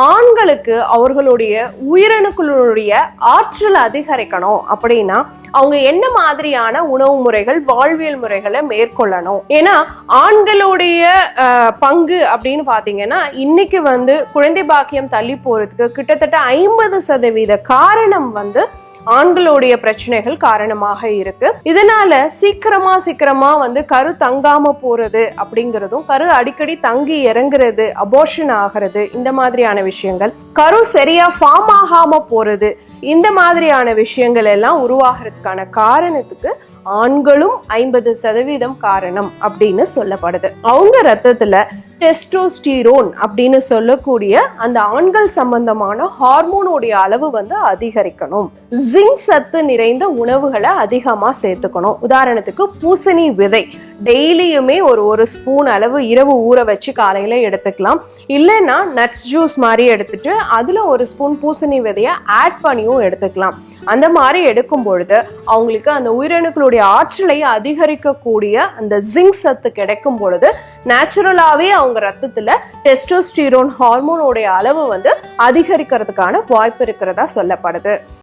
ஆண்களுக்கு அவர்களுடைய உயிரணுக்களுடைய ஆற்றல் அதிகரிக்கணும் அப்படின்னா அவங்க என்ன மாதிரியான உணவு முறைகள், வாழ்வியல் முறைகளை மேற்கொள்ளணும்? ஏன்னா ஆண்களுடைய பங்கு அப்படின்னு பாத்தீங்கன்னா இன்னைக்கு குழந்தை பாக்கியம் தள்ளி போறதுக்கு கிட்டத்தட்ட 50% காரணம் ஆண்களுடைய பிரச்சனைகள் காரணமாக இருக்கு. இதனால சீக்கிரமா கரு தங்காம போறது அப்படிங்கிறதும், கரு அடிக்கடி தங்கி இறங்குறது, அபோர்ஷன் ஆகிறது, இந்த மாதிரியான விஷயங்கள், கரு சரியா ஃபார்ம் ஆகாம போறது, இந்த மாதிரியான விஷயங்கள் எல்லாம் உருவாகிறதுக்கான காரணத்துக்கு ஆண்களும் 50% காரணம் அப்படின்னு சொல்லப்படுது. அவங்க ரத்தத்துல டெஸ்டோஸ்டிரோன் அப்படின்னு சொல்லக்கூடிய அந்த ஆண்கள் சம்பந்தமான ஹார்மோனுடைய அளவு அதிகரிக்கணும். ஜிங்க் சத்து நிறைந்த உணவுகளை அதிகமா சேர்த்துக்கணும். உதாரணத்துக்கு பூசணி விதை டெய்லியுமே ஒரு ஸ்பூன் அளவு இரவு ஊற வச்சு காலையில எடுத்துக்கலாம். இல்லைன்னா நட்ஸ் ஜூஸ் மாதிரி எடுத்துட்டு அதுல ஒரு ஸ்பூன் பூசணி விதைய ஆட் பண்ணியும் எடுத்துக்கலாம். அந்த மாதிரி எடுக்கும் பொழுது அவங்களுக்கு அந்த உயிரணுக்களுடைய ஆற்றலை அதிகரிக்கக்கூடிய அந்த ஜிங்க் சத்து கிடைக்கும் பொழுது நேச்சுரலாவே அவங்க ரத்தத்துல டெஸ்டோஸ்டிரோன் ஹார்மோனோடைய அளவு அதிகரிக்கிறதுக்கான வாய்ப்பு இருக்கிறதா சொல்லப்படுது.